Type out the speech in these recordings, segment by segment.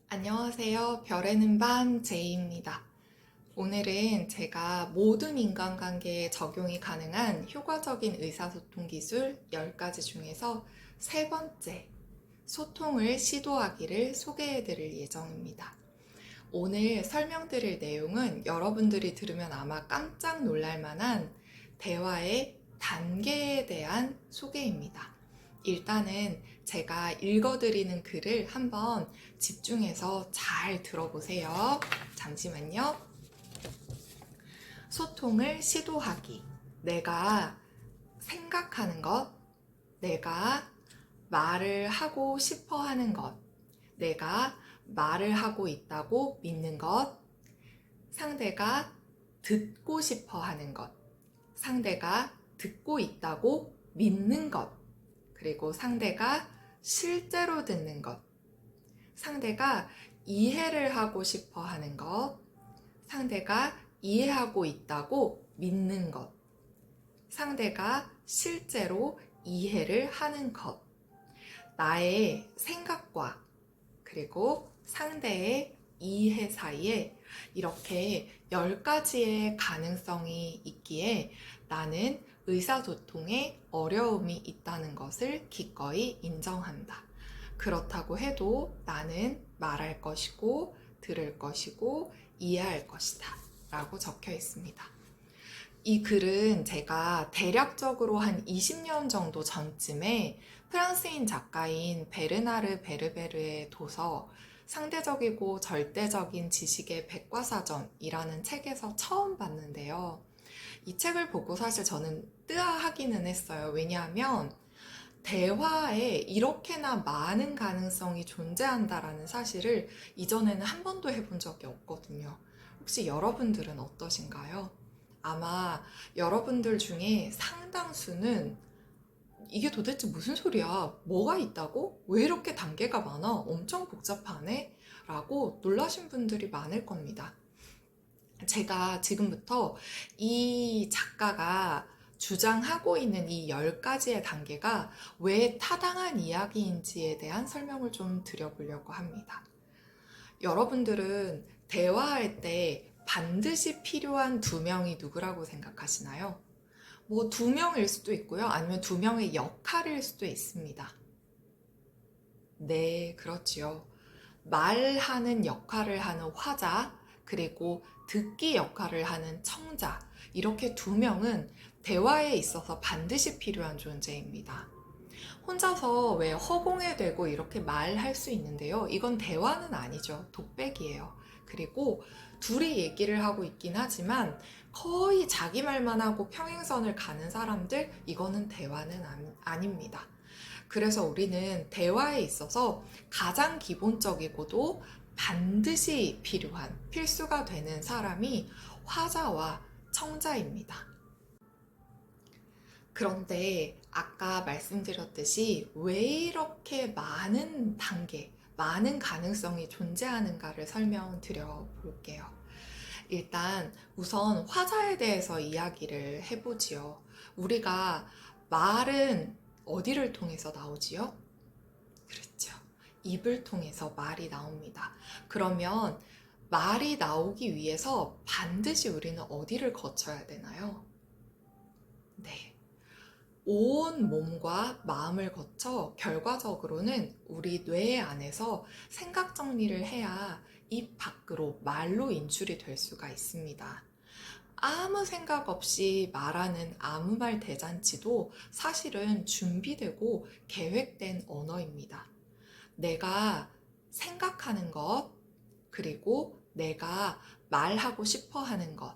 안녕하세요. 별에는 반 제이입니다. 오늘은 제가 모든 인간관계에 적용이 가능한 효과적인 의사소통 기술 10가지 중에서 세 번째, 소통을 시도하기를 소개해 드릴 예정입니다. 오늘 설명드릴 내용은 여러분들이 들으면 아마 깜짝 놀랄 만한 대화의 단계에 대한 소개입니다. 일단은 제가 읽어드리는 글을 한번 집중해서 잘 들어보세요. 잠시만요. 소통을 시도하기. 내가 생각하는 것, 내가 말을 하고 싶어 하는 것, 내가 말을 하고 있다고 믿는 것, 상대가 듣고 싶어 하는 것, 상대가 듣고 있다고 믿는 것, 그리고 상대가 실제로 듣는 것, 상대가 이해를 하고 싶어 하는 것, 상대가 이해하고 있다고 믿는 것, 상대가 실제로 이해를 하는 것, 나의 생각과 그리고 상대의 이해 사이에 이렇게 10가지의 가능성이 있기에 나는 의사소통에 어려움이 있다는 것을 기꺼이 인정한다. 그렇다고 해도 나는 말할 것이고 들을 것이고 이해할 것이다 라고 적혀 있습니다. 이 글은 제가 대략적으로 한 20년 정도 전쯤에 프랑스인 작가인 베르나르 베르베르의 도서 상대적이고 절대적인 지식의 백과사전이라는 책에서 처음 봤는데요. 이 책을 보고 사실 저는 뜨아하기는 했어요. 왜냐하면 대화에 이렇게나 많은 가능성이 존재한다라는 사실을 이전에는 한 번도 해본 적이 없거든요. 혹시 여러분들은 어떠신가요? 아마 여러분들 중에 상당수는 이게 도대체 무슨 소리야? 뭐가 있다고? 왜 이렇게 단계가 많아? 엄청 복잡하네? 라고 놀라신 분들이 많을 겁니다. 제가 지금부터 이 작가가 주장하고 있는 이 10가지의 단계가 왜 타당한 이야기인지에 대한 설명을 좀 드려보려고 합니다. 여러분들은 대화할 때 반드시 필요한 두 명이 누구라고 생각하시나요? 뭐 두 명일 수도 있고요. 아니면 두 명의 역할일 수도 있습니다. 네, 그렇지요. 말하는 역할을 하는 화자, 그리고 듣기 역할을 하는 청자, 이렇게 두 명은 대화에 있어서 반드시 필요한 존재입니다. 혼자서 왜 허공에 대고 이렇게 말할 수 있는데요. 이건 대화는 아니죠. 독백이에요. 그리고 둘이 얘기를 하고 있긴 하지만 거의 자기 말만 하고 평행선을 가는 사람들, 이거는 대화는 아닙니다. 그래서 우리는 대화에 있어서 가장 기본적이고도 반드시 필요한 필수가 되는 사람이 화자와 청자입니다. 그런데 아까 말씀드렸듯이 왜 이렇게 많은 단계, 많은 가능성이 존재하는가를 설명드려 볼게요. 일단 우선 화자에 대해서 이야기를 해보지요. 우리가 말은 어디를 통해서 나오지요? 그렇죠. 입을 통해서 말이 나옵니다. 그러면 말이 나오기 위해서 반드시 우리는 어디를 거쳐야 되나요? 네. 온 몸과 마음을 거쳐 결과적으로는 우리 뇌 안에서 생각 정리를 해야 입 밖으로 말로 인출이 될 수가 있습니다. 아무 생각 없이 말하는 아무 말 대잔치도 사실은 준비되고 계획된 언어입니다. 내가 생각하는 것, 그리고 내가 말하고 싶어 하는 것,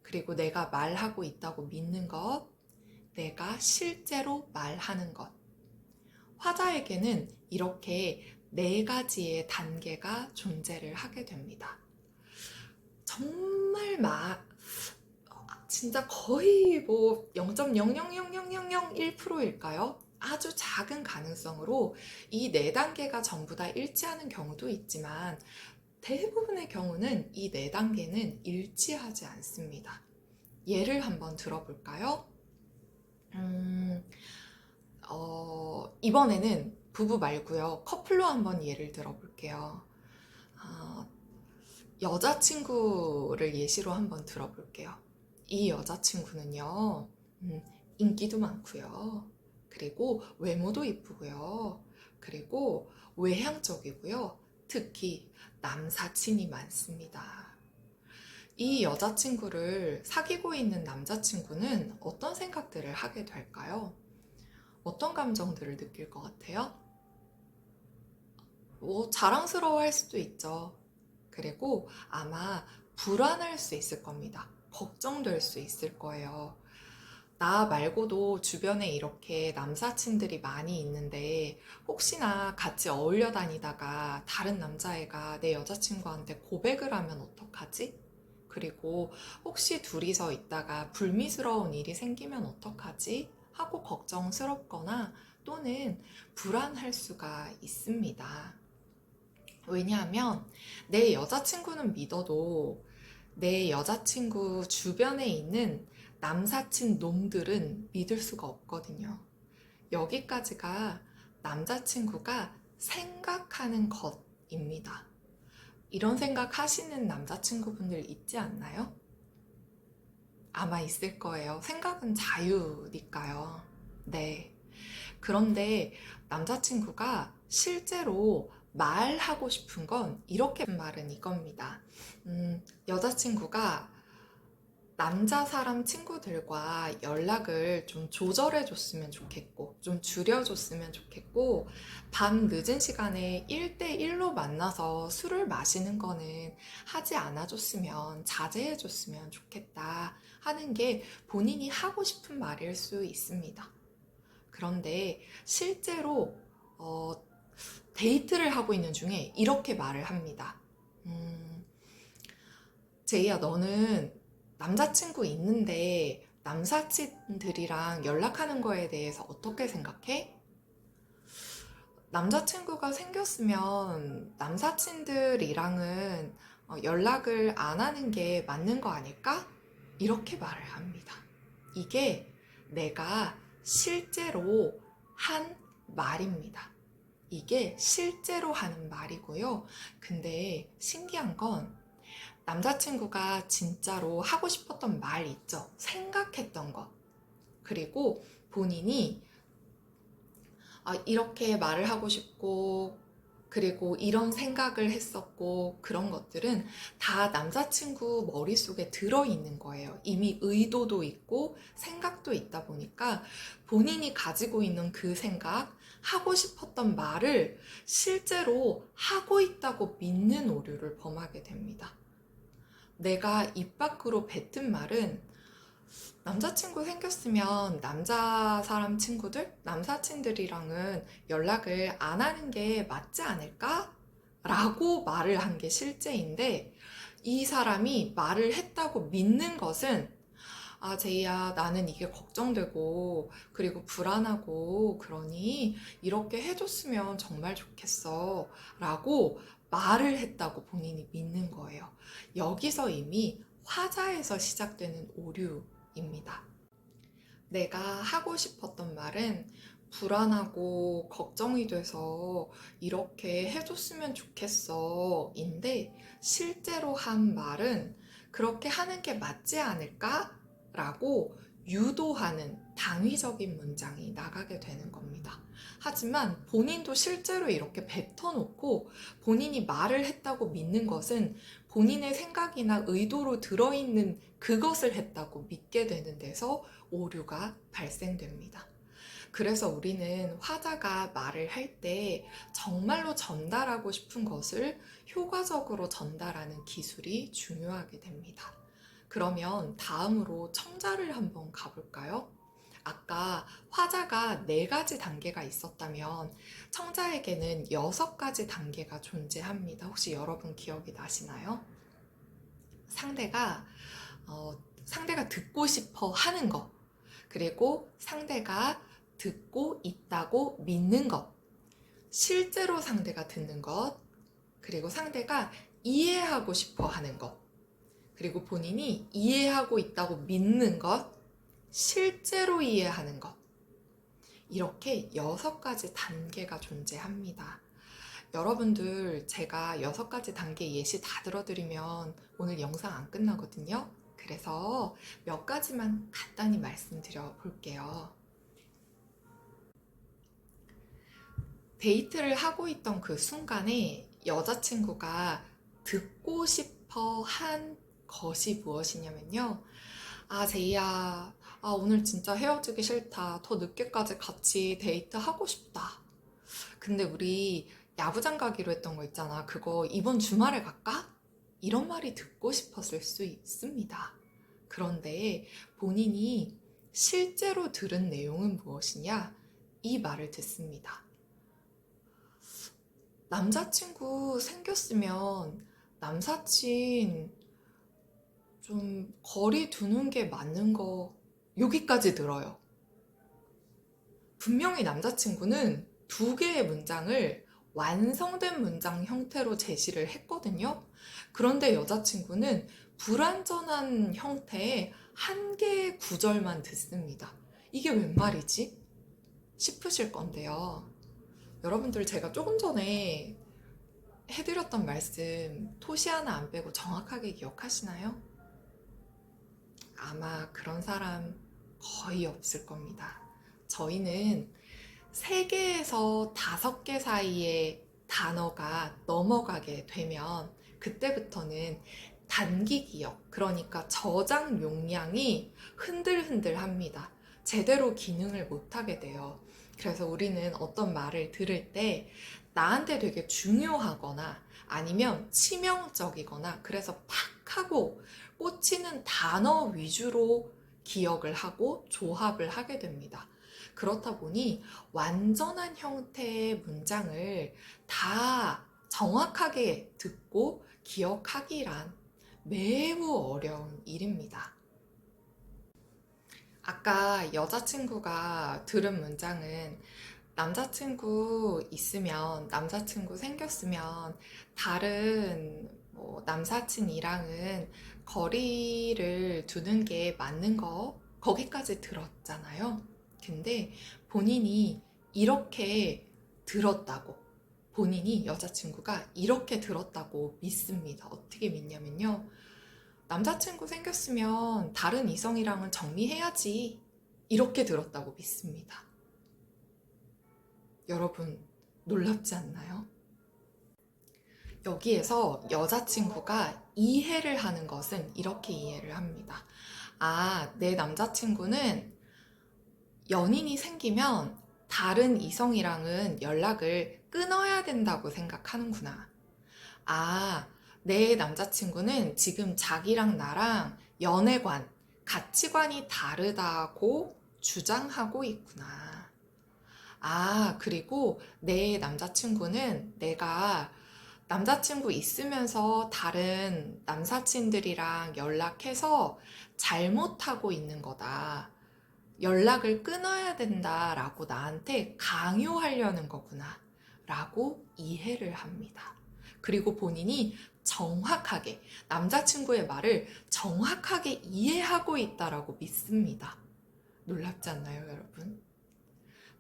그리고 내가 말하고 있다고 믿는 것, 내가 실제로 말하는 것. 화자에게는 이렇게 4가지의 단계가 존재를 하게 됩니다. 정말 진짜 거의 뭐 0.0000001%일까요? 아주 작은 가능성으로 이 4단계가 전부 다 일치하는 경우도 있지만 대부분의 경우는 이 4단계는 일치하지 않습니다. 예를 한번 들어볼까요? 이번에는 부부 말고요. 커플로 한번 예를 들어볼게요. 어, 여자친구를 예시로 한번 들어볼게요. 이 여자친구는요, 인기도 많고요. 그리고 외모도 이쁘고요. 그리고 외향적이고요. 특히 남사친이 많습니다. 이 여자친구를 사귀고 있는 남자친구는 어떤 생각들을 하게 될까요? 어떤 감정들을 느낄 것 같아요? 자랑스러워할 수도 있죠. 그리고 아마 불안할 수 있을 겁니다. 걱정될 수 있을 거예요. 나 말고도 주변에 이렇게 남사친들이 많이 있는데 혹시나 같이 어울려 다니다가 다른 남자애가 내 여자친구한테 고백을 하면 어떡하지? 그리고 혹시 둘이서 있다가 불미스러운 일이 생기면 어떡하지? 하고 걱정스럽거나 또는 불안할 수가 있습니다. 왜냐하면 내 여자친구는 믿어도 내 여자친구 주변에 있는 남사친 놈들은 믿을 수가 없거든요. 여기까지가 남자친구가 생각하는 것입니다. 이런 생각 하시는 남자친구분들 있지 않나요? 아마 있을 거예요. 생각은 자유니까요. 네. 그런데 남자친구가 실제로 말하고 싶은 건 이렇게 말은 이겁니다. 여자친구가 남자 사람 친구들과 연락을 좀 조절해 줬으면 좋겠고, 좀 줄여줬으면 좋겠고, 밤 늦은 시간에 1대1로 만나서 술을 마시는 거는 하지 않아 줬으면, 자제해 줬으면 좋겠다 하는 게 본인이 하고 싶은 말일 수 있습니다. 그런데 실제로 데이트를 하고 있는 중에 이렇게 말을 합니다. 제이야, 너는 남자친구 있는데 남사친들이랑 연락하는 거에 대해서 어떻게 생각해? 남자친구가 생겼으면 남사친들이랑은 연락을 안 하는 게 맞는 거 아닐까? 이렇게 말을 합니다. 이게 내가 실제로 한 말입니다. 이게 실제로 하는 말이고요. 근데 신기한 건 남자친구가 진짜로 하고 싶었던 말 있죠. 생각했던 것. 그리고 본인이 이렇게 말을 하고 싶고, 그리고 이런 생각을 했었고, 그런 것들은 다 남자친구 머릿속에 들어있는 거예요. 이미 의도도 있고, 생각도 있다 보니까 본인이 가지고 있는 그 생각, 하고 싶었던 말을 실제로 하고 있다고 믿는 오류를 범하게 됩니다. 내가 입 밖으로 뱉은 말은 남자친구 생겼으면 남자 사람 친구들, 남사친들이랑은 연락을 안 하는 게 맞지 않을까? 라고 말을 한 게 실제인데 이 사람이 말을 했다고 믿는 것은 제이야, 나는 이게 걱정되고 그리고 불안하고 그러니 이렇게 해줬으면 정말 좋겠어 라고 말을 했다고 본인이 믿는 거예요. 여기서 이미 화자에서 시작되는 오류입니다. 내가 하고 싶었던 말은 불안하고 걱정이 돼서 이렇게 해줬으면 좋겠어 인데 실제로 한 말은 그렇게 하는 게 맞지 않을까? 라고 유도하는 당위적인 문장이 나가게 되는 겁니다. 하지만 본인도 실제로 이렇게 뱉어놓고 본인이 말을 했다고 믿는 것은 본인의 생각이나 의도로 들어있는 그것을 했다고 믿게 되는 데서 오류가 발생됩니다. 그래서 우리는 화자가 말을 할 때 정말로 전달하고 싶은 것을 효과적으로 전달하는 기술이 중요하게 됩니다. 그러면 다음으로 청자를 한번 가볼까요? 아까 화자가 4가지 단계가 있었다면 청자에게는 6가지 단계가 존재합니다. 혹시 여러분 기억이 나시나요? 상대가 상대가 듣고 싶어 하는 것, 그리고 상대가 듣고 있다고 믿는 것, 실제로 상대가 듣는 것, 그리고 상대가 이해하고 싶어 하는 것, 그리고 본인이 이해하고 있다고 믿는 것, 실제로 이해하는 것. 이렇게 6가지 단계가 존재합니다. 여러분들 제가 6가지 단계 예시 다 들어드리면 오늘 영상 안 끝나거든요. 그래서 몇 가지만 간단히 말씀드려 볼게요. 데이트를 하고 있던 그 순간에 여자친구가 듣고 싶어 한 것이 무엇이냐면요. 아, 제이야, 오늘 진짜 헤어지기 싫다. 더 늦게까지 같이 데이트 하고 싶다. 근데 우리 야구장 가기로 했던 거 있잖아. 그거 이번 주말에 갈까? 이런 말이 듣고 싶었을 수 있습니다. 그런데 본인이 실제로 들은 내용은 무엇이냐? 이 말을 듣습니다. 남자친구 생겼으면 남사친 좀 거리 두는 게 맞는 거 여기까지 들어요. 분명히 남자친구는 2개의 문장을 완성된 문장 형태로 제시를 했거든요. 그런데 여자친구는 불완전한 형태의 1개의 구절만 듣습니다. 이게 웬 말이지? 싶으실 건데요. 여러분들 제가 조금 전에 해드렸던 말씀 토시 하나 안 빼고 정확하게 기억하시나요? 아마 그런 사람 거의 없을 겁니다. 저희는 3개에서 5개 사이의 단어가 넘어가게 되면 그때부터는 단기 기억, 그러니까 저장 용량이 흔들흔들합니다. 제대로 기능을 못하게 돼요. 그래서 우리는 어떤 말을 들을 때 나한테 되게 중요하거나 아니면 치명적이거나 그래서 팍 하고 꽂히는 단어 위주로 기억을 하고 조합을 하게 됩니다. 그렇다 보니 완전한 형태의 문장을 다 정확하게 듣고 기억하기란 매우 어려운 일입니다. 아까 여자친구가 들은 문장은 남자친구 있으면, 남자친구 생겼으면 다른 남사친이랑은 거리를 두는 게 맞는 거, 거기까지 들었잖아요. 근데 본인이 이렇게 들었다고, 본인이 여자친구가 이렇게 들었다고 믿습니다. 어떻게 믿냐면요. 남자친구 생겼으면 다른 이성이랑은 정리해야지. 이렇게 들었다고 믿습니다. 여러분, 놀랍지 않나요? 여기에서 여자친구가 이해를 하는 것은 이렇게 이해를 합니다. 아, 내 남자친구는 연인이 생기면 다른 이성이랑은 연락을 끊어야 된다고 생각하는구나. 아, 내 남자친구는 지금 자기랑 나랑 연애관, 가치관이 다르다고 주장하고 있구나. 아, 그리고 내 남자친구는 내가 남자친구 있으면서 다른 남사친들이랑 연락해서 잘못하고 있는 거다. 연락을 끊어야 된다라고 나한테 강요하려는 거구나. 라고 이해를 합니다. 그리고 본인이 정확하게, 남자친구의 말을 정확하게 이해하고 있다라고 믿습니다. 놀랍지 않나요, 여러분?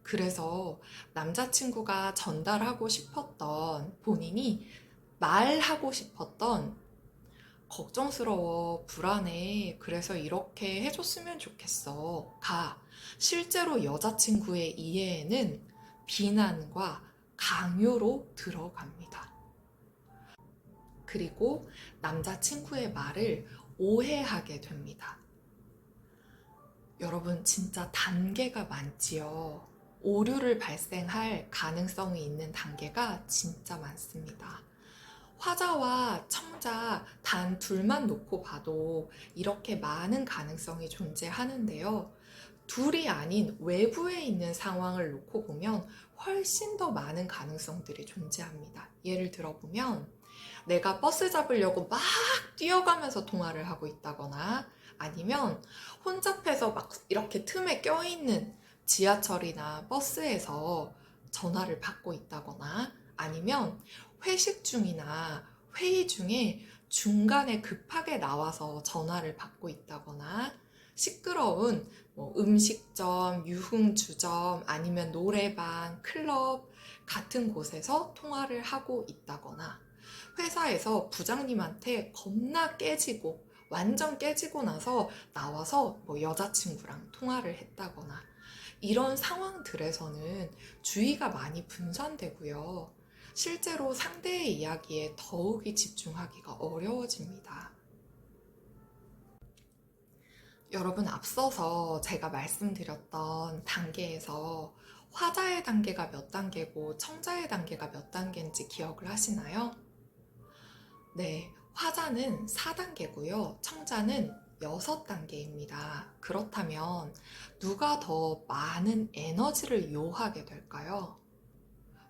그래서 남자친구가 전달하고 싶었던, 본인이 말하고 싶었던 걱정스러워, 불안해, 그래서 이렇게 해줬으면 좋겠어 가 실제로 여자친구의 이해에는 비난과 강요로 들어갑니다. 그리고 남자친구의 말을 오해하게 됩니다. 여러분, 진짜 단계가 많지요. 오류를 발생할 가능성이 있는 단계가 진짜 많습니다. 화자와 청자 단 둘만 놓고 봐도 이렇게 많은 가능성이 존재하는데요. 둘이 아닌 외부에 있는 상황을 놓고 보면 훨씬 더 많은 가능성들이 존재합니다. 예를 들어보면 내가 버스 잡으려고 막 뛰어가면서 통화를 하고 있다거나 아니면 혼잡해서 막 이렇게 틈에 껴있는 지하철이나 버스에서 전화를 받고 있다거나 아니면 회식 중이나 회의 중에 중간에 급하게 나와서 전화를 받고 있다거나 시끄러운 음식점, 유흥주점, 아니면 노래방, 클럽 같은 곳에서 통화를 하고 있다거나, 회사에서 부장님한테 겁나 깨지고 완전 깨지고 나서 나와서 뭐 여자친구랑 통화를 했다거나, 이런 상황들에서는 주의가 많이 분산되고요. 실제로 상대의 이야기에 더욱이 집중하기가 어려워집니다. 여러분, 앞서서 제가 말씀드렸던 단계에서 화자의 단계가 몇 단계고 청자의 단계가 몇 단계인지 기억을 하시나요? 네, 화자는 4단계고요. 청자는 6단계입니다. 그렇다면 누가 더 많은 에너지를 요하게 될까요?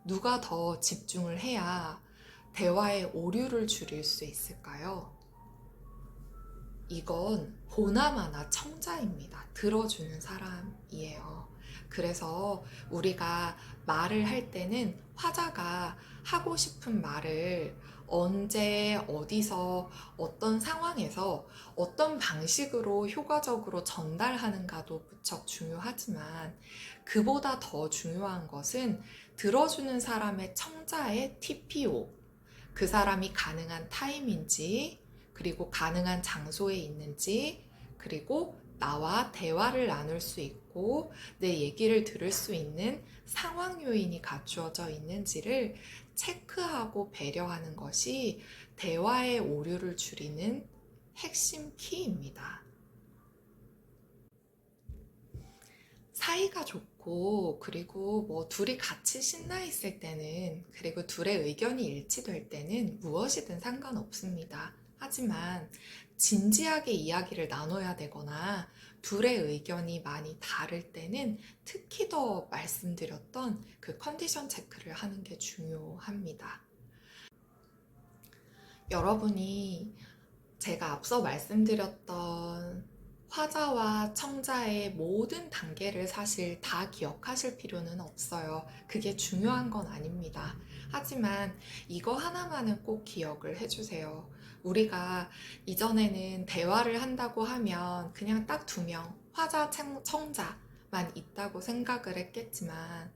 누가 더 집중을 해야 대화의 오류를 줄일 수 있을까요? 이건 보나마나 청자입니다. 들어주는 사람이에요. 그래서 우리가 말을 할 때는 화자가 하고 싶은 말을 언제, 어디서, 어떤 상황에서, 어떤 방식으로 효과적으로 전달하는가도 무척 중요하지만, 그보다 더 중요한 것은 들어주는 사람의 청자의 TPO, 그 사람이 가능한 타임인지, 그리고 가능한 장소에 있는지, 그리고 나와 대화를 나눌 수 있고 내 얘기를 들을 수 있는 상황 요인이 갖추어져 있는지를 체크하고 배려하는 것이 대화의 오류를 줄이는 핵심 키입니다. 사이가 좋고, 그리고 뭐 둘이 같이 신나 있을 때는, 그리고 둘의 의견이 일치될 때는 무엇이든 상관없습니다. 하지만 진지하게 이야기를 나눠야 되거나 둘의 의견이 많이 다를 때는 특히 더 말씀드렸던 그 컨디션 체크를 하는 게 중요합니다. 여러분이 제가 앞서 말씀드렸던 화자와 청자의 모든 단계를 사실 다 기억하실 필요는 없어요. 그게 중요한 건 아닙니다. 하지만 이거 하나만은 꼭 기억을 해주세요. 우리가 이전에는 대화를 한다고 하면 그냥 딱 2명, 화자, 청자만 있다고 생각을 했겠지만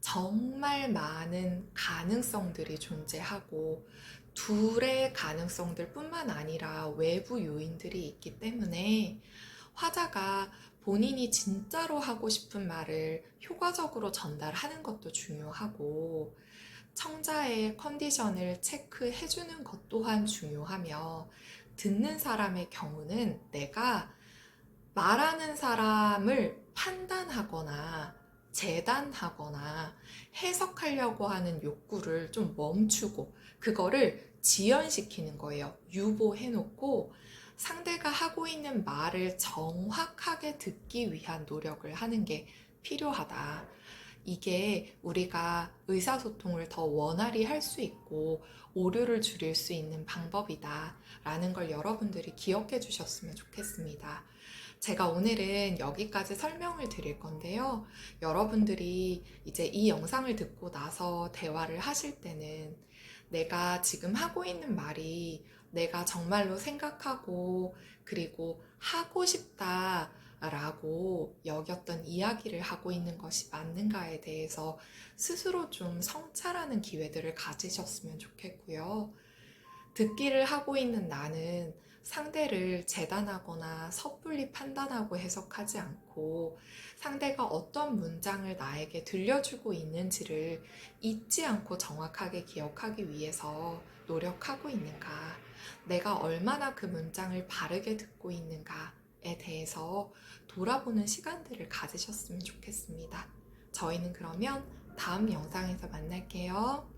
정말 많은 가능성들이 존재하고 둘의 가능성들 뿐만 아니라 외부 요인들이 있기 때문에 화자가 본인이 진짜로 하고 싶은 말을 효과적으로 전달하는 것도 중요하고 청자의 컨디션을 체크해주는 것 또한 중요하며 듣는 사람의 경우는 내가 말하는 사람을 판단하거나 재단하거나 해석하려고 하는 욕구를 좀 멈추고 그거를 지연시키는 거예요. 유보해놓고 상대가 하고 있는 말을 정확하게 듣기 위한 노력을 하는 게 필요하다. 이게 우리가 의사소통을 더 원활히 할 수 있고 오류를 줄일 수 있는 방법이다 라는 걸 여러분들이 기억해 주셨으면 좋겠습니다. 제가 오늘은 여기까지 설명을 드릴 건데요. 여러분들이 이제 이 영상을 듣고 나서 대화를 하실 때는 내가 지금 하고 있는 말이 내가 정말로 생각하고 그리고 하고 싶다 라고 여겼던 이야기를 하고 있는 것이 맞는가에 대해서 스스로 좀 성찰하는 기회들을 가지셨으면 좋겠고요. 듣기를 하고 있는 나는 상대를 재단하거나 섣불리 판단하고 해석하지 않고 상대가 어떤 문장을 나에게 들려주고 있는지를 잊지 않고 정확하게 기억하기 위해서 노력하고 있는가, 내가 얼마나 그 문장을 바르게 듣고 있는가에 대해서 돌아보는 시간들을 가지셨으면 좋겠습니다. 저희는 그러면 다음 영상에서 만날게요.